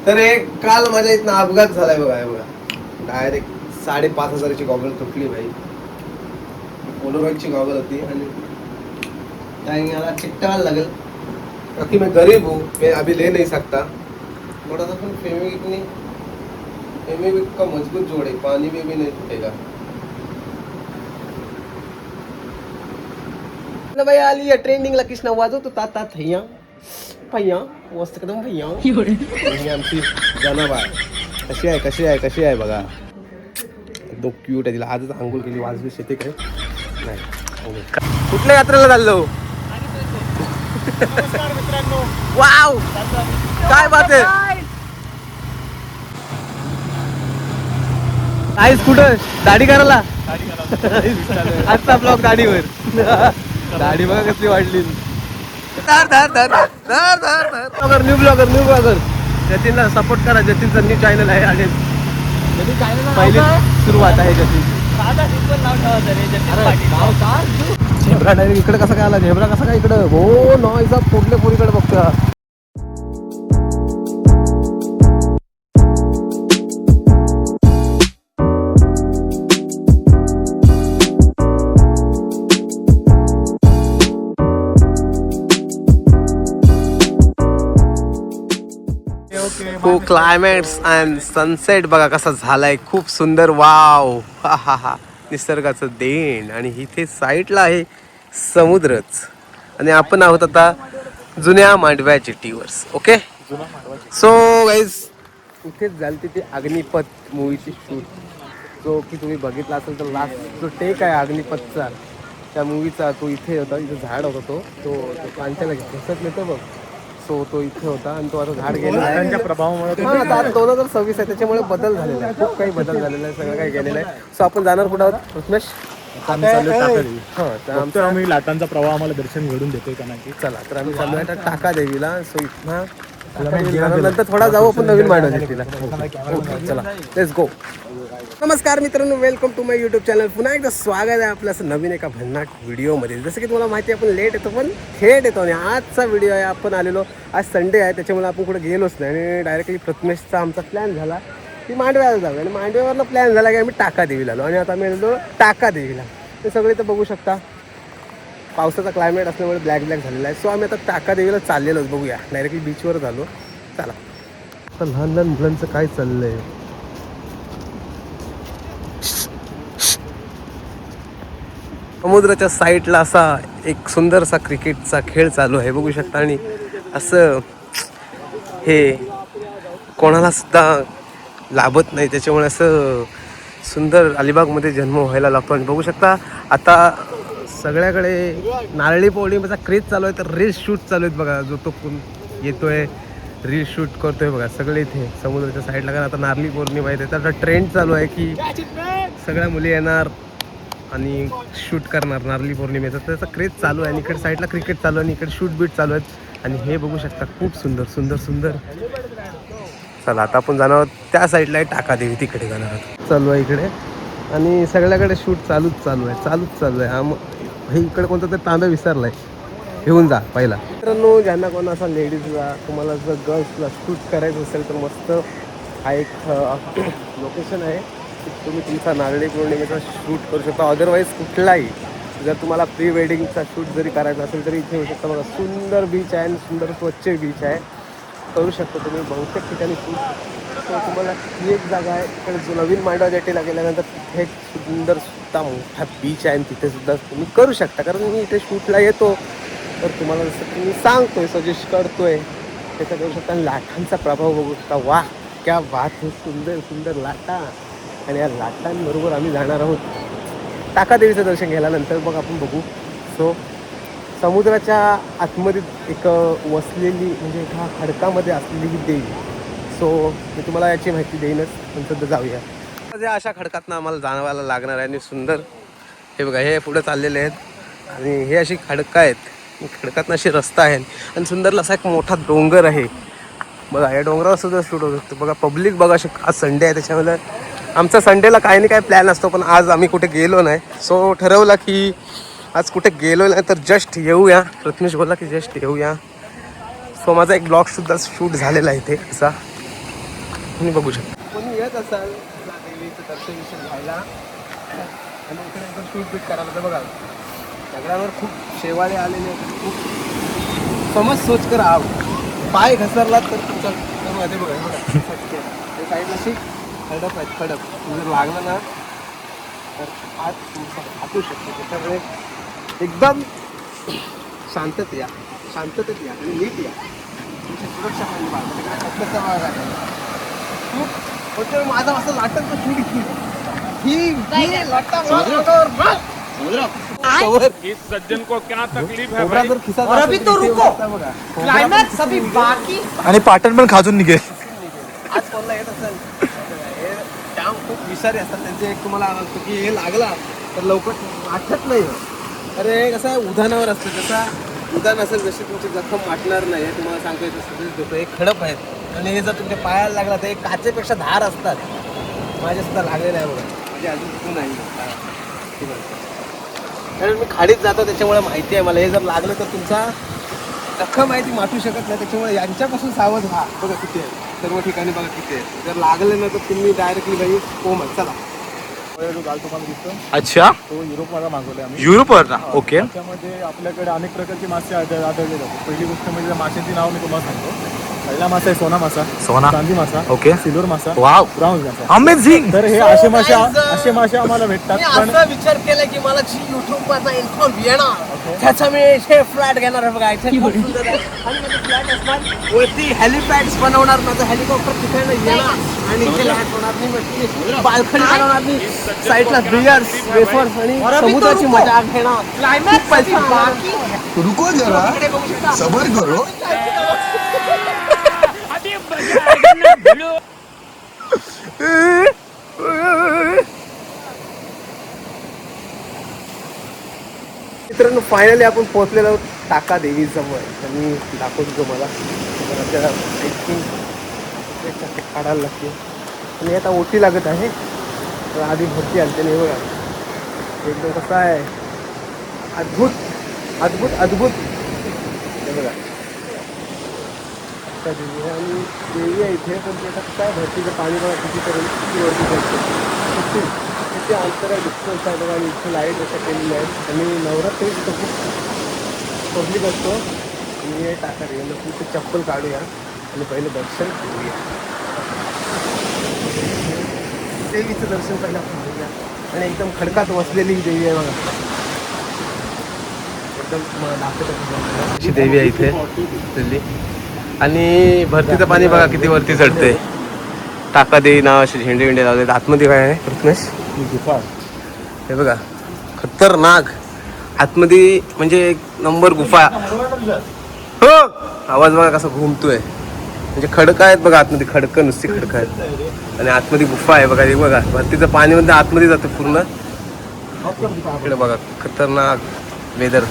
तर एक काल माझ्या इथनं अपघात झालाय बघा. डायरेक्ट 5,500ची गॉगल तुटली भाई. पोलोरॉइडची गॉगल होती आणि याला चिट्टायला लागेल. बाकी मैं गरीब हूँ, मैं अभी ले नहीं सकता. थोड़ा सा पण फेविक्विक का मजबूत जोड़ है, पानी में भी नहीं टूटेगा. भाई आली ट्रेंडिंगला कृष्णा वाजवतो तात हैया भैया मस्त एकदम भैया. आमची जनाबाई कशी आहे बघा. एकदम क्यूट आहे. तिला आजच आंघोळ केली. वाजवी शेते काय नाही. कुठल्या यात्रेला चाललो? मित्रांनो वाव काय बात आहे. आईस कुठं दाढी करायला? आजचा ब्लॉग दाढीवर. दाढी बघा कसली वाढली. न्यू ब्लॉगर जतीनला सपोर्ट करा. जतीनचा न्यू चॅनल आहे आणि पहिली सुरुवात आहे जतीनची. झेब्रा डायरेक्ट इकडे कसा काय आला? झेब्रा कसा काय इकडं? हो नॉईजा पोटले पोरीकडे बघतो. खूप क्लायमेट्स अँड सनसेट बघा कसा झालाय. खूप सुंदर. वाव हा हा हा निसर्गाचं देण. आणि इथे साईडला आहे समुद्रच. आणि आपण आहोत आता जुन्या मांडव्या जेटीवर. ओके सो गाईज इथेच झाली तिथे अग्निपथ मूवीची शूट. जो की तुम्ही बघितला असेल तर लास्ट जो टेक आहे अग्निपथचा त्या मूवीचा तो इथे होता. इथे झाड होता तो कांच्याला घसत नेतो बघ. सो तो इथे होता आणि तो आता झाड गेलेला आहे त्यांच्या प्रभावामुळे. हा आता 2026 आहे त्याच्यामुळे बदल झालेला आहे. खूप काही बदल झालेला आहे. सगळं काही गेलेलं आहे. सो आपण जाणार कुठं आहोत प्रथमेश? आम्ही लाटांचा प्रवाह आम्हाला दर्शन घडून देतोय का नाही. चला तर आम्ही चालू आहे टाका देवीला. सो इथं नंतर थोडा जाऊ आपण नवीन मांडव तिला. चला लेट्स गो. नमस्कार मित्रांनो, welcome to my YouTube channel. पुन्हा एकदा स्वागत आहे आपलं असं नवीन एका भन्नाट व्हिडिओमध्ये. जसं की तुम्हाला माहिती आहे आपण लेट येतो पण थेट येतो. आणि आजचा व्हिडिओ आहे आपण आलेलो आज संडे आहे त्याच्यामुळे आपण कुठे गेलोच नाही. आणि डायरेक्टली प्रथमेशचा आमचा प्लॅन झाला की मांडव्याला जाऊ. आणि मांडव्यावरनं प्लॅन झाला की आम्ही टाका देवीला आलो. आणि आता आम्ही आलो टाका देवीला. ते सगळे तर बघू शकता पावसाचा क्लायमेट असल्यामुळे ब्लॅक झालेला आहे. सो आम्ही आता टाका देवीला चाललेलोच. बघूया डायरेक्टली बीचवर झालो. चला आता लहान मुलांचं काय चाललंय. समुद्राच्या साईडला असा एक सुंदरसा क्रिकेटचा खेळ चालू आहे बघू शकता. आणि असं हे कोणाला सुद्धा लाभत नाही त्याच्यामुळे असं सुंदर अलिबागमध्ये जन्म व्हायला लागतो. आणि बघू शकता आता सगळ्याकडे नारळी पौर्णिमेचा क्रेज चालू आहे. तर रील्स शूट चालू आहेत बघा. जो तो कोण येतोय रील शूट करतोय बघा सगळे इथे समुद्राच्या साईडला. कारण आता नारळी पौर्णिमा आहे त्याचा आता ट्रेंड चालू आहे की सगळ्या मुली येणार आणि शूट करणार नारळी पौर्णिमेचा. त्याचा क्रेज चालू आहे. आणि इकडे साईडला क्रिकेट चालू आहे आणि इकडे शूट बीट चालू आहेत. आणि हे बघू शकता खूप सुंदर सुंदर सुंदर. चला आता आपण जाणार आहोत त्या साईडला आहे टाका देवी तिकडे जाणार आहोत. चालू आहे इकडे आणि सगळ्याकडे शूट चालूच चालू आहे. हे इकडे कोणता तरी तांब्या विसरला आहे घेऊन जा पहिला. मित्रांनो ज्यांना कोणा असा लेडीजला तुम्हाला जर गर्ल्सला शूट करायचं असेल तर मस्त हा एक लोकेशन आहे. तुम्ही तुमचा नारळी पौर्णिमेचा शूट करू शकता. अदरवाईज कुठलाही जर तुम्हाला प्री वेडिंगचा शूट जरी करायचा असेल तरी इथे होऊ शकता. बघा सुंदर बीच आहे आणि सुंदर स्वच्छ बीच आहे. करू शकता तुम्ही बहुतेक ठिकाणी शूट. तर तुम्हाला ही एक जागा आहे इकडे जो नवीन मांडवा जेटीला गेल्यानंतर तिथे एक सुंदर सुद्धा मोठा बीच आहे आणि तिथे सुद्धा तुम्ही करू शकता. कारण मी इथे शूटला येतो तर तुम्हाला जसं की मी सांगतोय सजेस्ट करतोय त्याचा करू शकता. आणि लाटांचा प्रभाव बघू शकता. वा क्या बात आहे. सुंदर सुंदर लाटा. आणि या लाटांबरोबर आम्ही जाणार आहोत टाका देवीचं दर्शन घ्यायल्यानंतर मग आपण बघू. सो समुद्राच्या आतमध्ये एक वसलेली म्हणजे एका खडकामध्ये असलेली ही देवी. सो मी तुम्हाला याची माहिती देईनच पण सध्या जाऊया. अशा खडकातनं आम्हाला जाणवायला लागणार आहे. आणि सुंदर हे बघा हे पुढे चाललेले आहेत आणि हे अशी खडकं आहेत. खडकातनं अशी रस्ता आहे आणि सुंदरला असा एक मोठा डोंगर आहे बघा. या डोंगरावर सुद्धा शूट होऊ शकतो बघा. पब्लिक बघा आज संडे आहे त्याच्यामुळे आमचा संडेला काही नाही काही प्लॅन असतो पण आज आम्ही कुठे गेलो नाही. सो ठरवलं की आज कुठे गेलो नाही तर जस्ट येऊया. प्रथमेश बोलला की जस्ट येऊया. सो माझा एक ब्लॉगसुद्धा शूट झालेला आहे इथे असा तुम्ही बघू शकता. कोणी येत असाल या देवीचं दर्शन घ्यायला आणि इकडे एकदम शूट बीट करायला तर बघा दगडावर खूप शेवाळे आलेले आहेत. खूप समज सोच कर आव पाय घसरला तर तुमचा मध्ये बघा ते साईडला अशी खडप आहेत खडप जर लागलं ना तर हात तुमचा हातू शकतो. त्याच्यामुळे एकदम शांततेत या आणि नीट या. तुमची सुरक्षा पाहिजे बाळगा खूप होते. माझा असं लाटत तर ही लाटा इस सज्जन को क्या तकलीफ है कोबरा भाई? जर खिसा और अभी तो रुको. क्लाइमॅक्स अभी बाकी. आणि पाटण पण खाजून निघेल. आज कोणाला येत असेल हे जाम खूप विषारी असतात त्यांचे. एक तुम्हाला सांगतो की हे लागला तर लवकर आठत नाही. अरे कसं आहे उधाणावर असतं. जसा उदाहरण असेल जशी तुमची जखम वाटणार नाही हे तुम्हाला सांगतोय तसं देतो. एक खडप आहेत आणि हे जर तुमच्या पायाला लागला तर एक काचेपेक्षा धार असतात. माझ्या सुद्धा लागलेलं आहे बघा. म्हणजे अजून तिथून नाही कारण मी खाडीत जातो त्याच्यामुळे माहिती आहे मला. हे जर लागलं तर तुमचा जखम आहे ती माटू शकत नाही. त्याच्यामुळे यांच्यापासून सावध व्हा. बघा किती आहे सर्व ठिकाणी बघा किती आहे. जर लागलं ना तर तुम्ही डायरेक्टली बाई कोमल चला. जो गाल तुम्हाला दिसतो अच्छा तो युरोपमध्ये मागवले आम्ही. युरोपवर ना ओके. त्याच्यामध्ये आपल्याकडे अनेक प्रकारची मासे आढळले जातात. पहिली गोष्ट म्हणजे माशांची नाव मी तुम्हाला सांगतो. पहिला मासा आहे सोना मासा, सोना चांदी मासा, ओके. सिल्वर मासा, वाव ब्राऊन मासा. अमेझिंग. तर हे असे मासे आम्हाला भेटतात. मी पण असा विचार केला की मला जी युट्यूब माझा इन्कम येणार त्याचा मी हे फ्लॅट घेणार आहे बघा. इथे खूप सुंदर आहे आणि माझं फ्लॅट असणार वरती हेलिपॅड्स बनवणार. माझं हेलिकॉप्टर तिथे येणार आणि इथे लँड होणार नाही. मग बाल्कनी बनवणार मी. साईडला बियर्स वेफर्स आणि समुद्राची मजा घेणार. क्लाइमॅक्स अभी बाकी. रुको जरा सबर करो. अभी मजा आएगा ना भिड़ो. मित्रांनो फायनली आपण पोहोचलेलो आहोत टाका देवी जवळ. आणि दाखवतो तुम्हाला आपल्याला आय थिंक काढायला लागते आणि आता ओटी लागत आहे. तर आधी भरती आणते नाही बघा. एकदम कसं आहे अद्भुत अद्भुत अद्भुत हे बघा. टाका देवी आहे आणि देवी आहे इथे. पण ते आता काय भरतीचं पाणी बघा किती करून किती वरती पडते. किती अंतर आहे डिस्टन्स आहे बघा. आणि इथे लाईट अशा केलेल्या आहेत. आणि नवरात्री तिथं खूप पब्लिक असतो. आणि हे टाका देवी तिथे चप्पल काढूया आणि पहिलं दर्शन घेऊया. देवीचं दर्शन पहिलं आपण घेऊया. आणि एकदम खडकात वसलेली ही देवी आहे बघा. एकदम दाखवत अशी देवी आहे इथे दिल्ली. आणि भरतीचं पाणी बघा किती वरती चढते. टाका देवी नाव असे झेंडे विंडे लावले. आतमध्ये काय आहे प्रथमेश गुफा हे बघा खतरनाक. आतमध्ये म्हणजे एक नंबर गुफा. हो आवाज बघा कसा घुमतोय. म्हणजे खडकं आहेत बघा आतमध्ये. खडकं नुसती खडकं आहेत आणि आतमध्ये गुफा आहे बघा. हे बघा भरतीचं पाणी मध्ये आतमध्ये जातं पूर्ण. इकडे बघा खतरनाक वेदर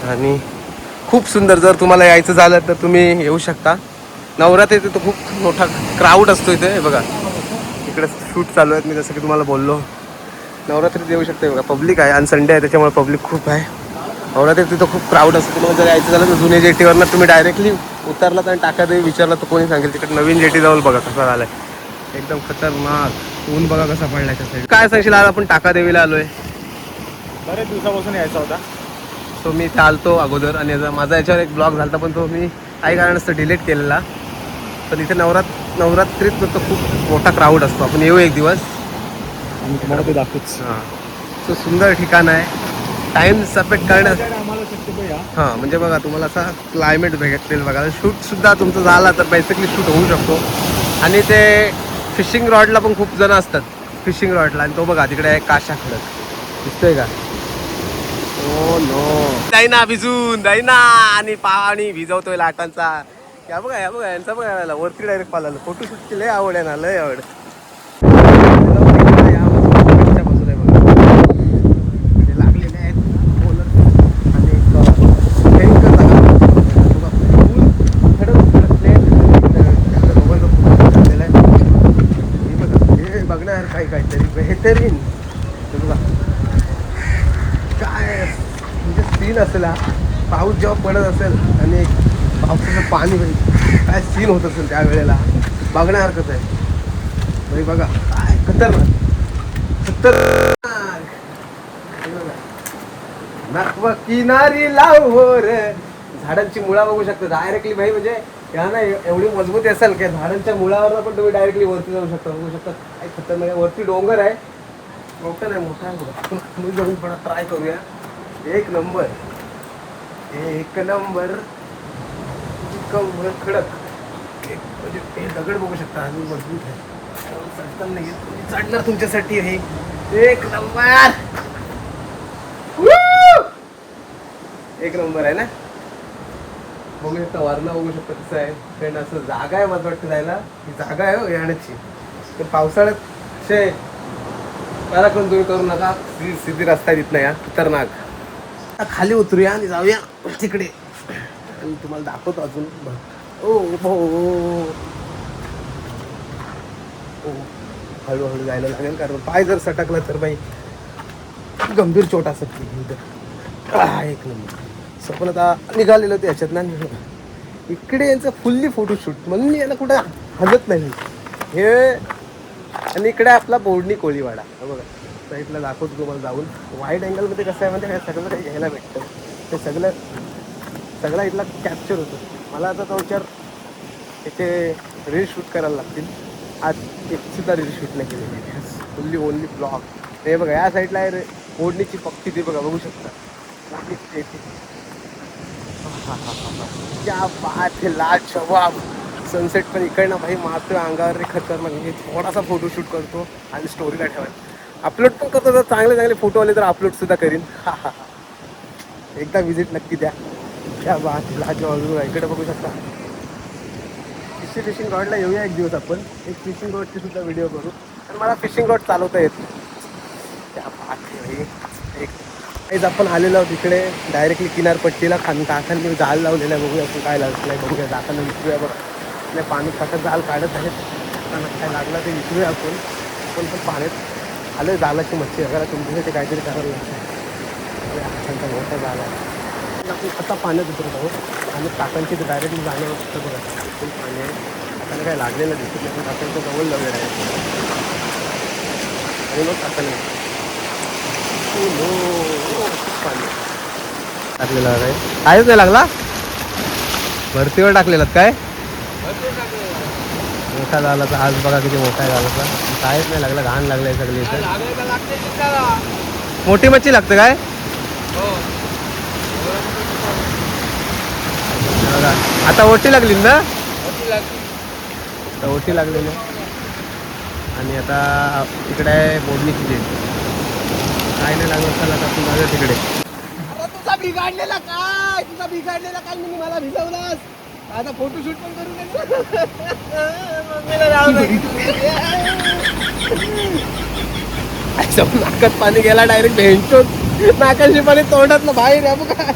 आणि खूप सुंदर. जर तुम्हाला यायचं झालं तर तुम्ही येऊ शकता. नवरात्री तर खूप मोठा क्राऊड असतो इथे. हे बघा इकडे शूट चालू आहेत. मी जसं की तुम्हाला बोललो नवरात्रीत येऊ शकते बघा. पब्लिक आहे आणि संडे आहे त्याच्यामुळे पब्लिक खूप आहे. नवरात्रीत तिथं खूप क्राऊड असतो. तुम्हाला जर यायचं झालं तर जुन्या जेटीवरनं तुम्ही डायरेक्टली उतरलात आणि टाका देवी विचारला तर कोणी सांगेल. तिकडे नवीन जेटी जवळ बघा कसा झालाय एकदम खतरनाक. ऊन बघा कसा पडलाय त्या साईड. काय सांगशील आज आपण टाका देवीला आलोय. बरेच दिवसापासून यायचा होता. तो मी इथे आलतो अगोदर आणि माझा याच्यावर एक ब्लॉग झाला पण तो मी काही कारणास्तव डिलीट केलेला. पण इथे नवरात्रीत तो खूप मोठा क्राऊड असतो. आपण येऊ एक दिवस आणि तुम्हाला ते दाखवूच. हां तो सुंदर ठिकाण आहे. टाईम सपेट करणं आम्हाला शक्यतो या. हां म्हणजे बघा तुम्हाला असा क्लायमेट भेटेल बघा. शूटसुद्धा तुमचं झाला तर बेसिकली शूट होऊ शकतो. आणि ते फिशिंग रॉडला पण खूप जण असतात फिशिंग रॉडला. आणि तो बघा तिकडे आहे काशा खडक दिसतोय का. ओ नो जाईना भिजून जाईना आणि पाणी भिजवतोय लाटांचा. या बघा यांचा बघा वरती डायरेक्ट पाला. फोटो शूटची लय आवड आहे ना लय आवड. लागलेले आहेत बोलर आणि हे बघणार काहीतरी बेहतरीन. बघा काय म्हणजे सीन असेल. पाऊस जेव्हा पडत असेल आणि पावसाचं पाणी म्हणजे काय सीन होत असेल त्यावेळेला बघण्यासारखंच आहे. म्हणजे बघा काय खतरनाक नाकवा किनारी लावोर. झाडांची मुळा बघू शकता डायरेक्टली भाई, म्हणजे या ना एवढी मजबूत असेल की झाडांच्या मुळावर पण तुम्ही डायरेक्टली वरती जाऊ शकता. बघू शकता काय खतरनाक आहे. वरती डोंगर आहे, मोठं नाही मोठा आहे बघा. तुम्ही जाऊन पण ट्राय करूया. एक नंबर खडक म्हणजे हे दगड बघू शकता अजून मजबूत आहे. चढताना नाही चढणार तुमच्यासाठी हे एक नंबर. एक नंबर आहे ना. बघू शकता वरनं बघू शकता कसं आहे. कारण असं जागा आहे मला वाटतं जायला, ही जागा आहे हो येण्याची. तर पावसाळ्यात असे पराक्रम तुम्ही करू नका. सिधी रस्ता आहे तिथनं या खतरनाक. खाली उतरूया आणि जाऊया तिकडे आणि तुम्हाला दाखवतो अजून. हळूहळू जायला लागेल कारण पाय जर सटकला तर बाई गंभीर चोट असत. एक नंबर सपन आता निघालेलं होतं याच्यात ना. इकडे यांचं फुल्ली फोटोशूट म्हणून मी याला कुठं हलत नाही हे. आणि इकडे आपला बोर्डणी कोळीवाडा बघा साईडला दाखवतो तुम्हाला जाऊन. वाईड अँगलमध्ये कसं आहे म्हणजे हे सगळं काही घ्यायला भेटतं. ते सगळा इथला कॅप्चर होतो. मला आता तो विचार इथे रील शूट करायला लागतील. आज एकसुद्धा रील शूट नाही केलेली, फुल्ली ओनली ब्लॉग. ते बघा या साईडला आहे ओढणीची पक्षी ते बघा बघू शकता. क्या बात है लाजवाब. सनसेट पण इकडनं भाई मात्र अंगावर खतरनाक. म्हणजे थोडासा फोटोशूट करतो आणि स्टोरीला ठेवायला अपलोड पण करतो. जर चांगले चांगले फोटो आले तर अपलोड सुद्धा करीन. एकदा विजिट नक्की द्या. क्या बात है लाजवाब. इकडे बघू शकता फिशिंग रॉडला येऊया एक दिवस आपण. एक फिशिंग रॉडची सुद्धा व्हिडिओ करू. आणि मला फिशिंग रॉड चालवता येत. क्या बात है भाई. एक आपण आलेलो आहोत इकडे डायरेक्टली किनारपट्टीला. काकांनी जाल लावलेलं आहे. बघूया आपण काय लागलं आहे बघूया. जाताना विचारूया बघा. आपल्या पाणी काका जाल काढत आहेत. काय लागलं ते विचारूया आपण. पण पाण्यात आलं जालाची मच्छी वगैरे तुमच्यासाठी काहीतरी करायला लागतं. हातांचा मोठा जाल आहे. आपण आता पाण्यात उतरत आहोत आणि काकांची तर डायरेक्टली जाणं होतं बघा. फुल पाणी आहे. काकांना काय लागलेलं दिसत नाही. पण काकांच्या जवळ लावलेलं आहे आणि मग काकांना पाणी टाकलेला आहे. कायच नाही लागला. भरतीवर टाकलेलात काय मोठा झाला तर आज बघा किती मोठा झाला. कायच नाही लागला. घाण लागलाय सगळे इथे. मोठी मच्छी लागते काय बघा. आता ओटी लागली ना. आता ओटी लागलेली आणि आता तिकडे आहे बोडणीची जेल. काय नाही लागलं. चला आता तू माझ्या तिकडे. तुझा बिघाडलेला काय मी मला भिजवलास. आता फोटोशूट पण करू नाकात पाणी गेला डायरेक्ट भेंचो. नाकाशी पाणी तोंडात ना बाहेर आहे बघा.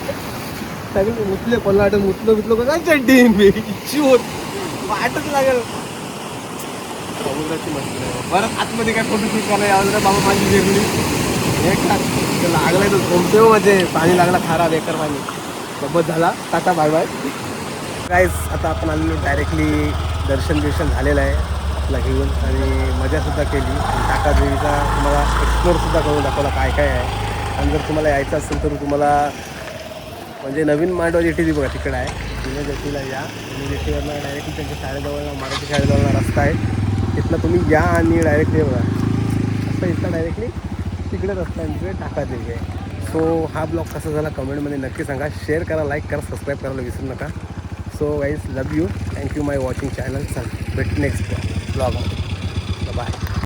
सगळे मुतले पल्लाट मुतलो का काय चड्डी होत वाटच लागेल. समुद्राची मस्ती नाही परत आतमध्ये काय फोटोशूट करायला यावं बाबा. माझी वेगळी एक लागलाय तर झोमते म्हणजे पाणी लागला खारा बेकार पाणी. बस झाला. Tata bye bye guys. आता आपण आलेलो डायरेक्टली दर्शन झालेलं आहे आपला घेऊन आणि मजासुद्धा केली. टाकादेवीचा तुम्हाला एक्सप्लोअरसुद्धा करून दाखवला काय काय आहे. आणि जर तुम्हाला यायचं असेल तर तुम्हाला म्हणजे नवीन मांडवा जेटी बघा तिकडे आहे. जुन्या जेटीला या. जुन्या जेटीवरनं डायरेक्टली त्यांच्या शाळेजवळ मराठी शाळेजवळ रस्ता आहे. तिथनं तुम्ही या आणि डायरेक्टली बघा असं इथं डायरेक्टली तिकडे रस्ता आहे. तिकडे टाकादेवी आहे. सो हा ब्लॉग कसा झाला कमेंटमध्ये नक्की सांगा. शेअर करा, लाईक करा, सबस्क्राईब करायला विसरू नका. So guys love you. Thank you my watching channel. चल भेट नेक्स्ट ब्लॉग. बाय.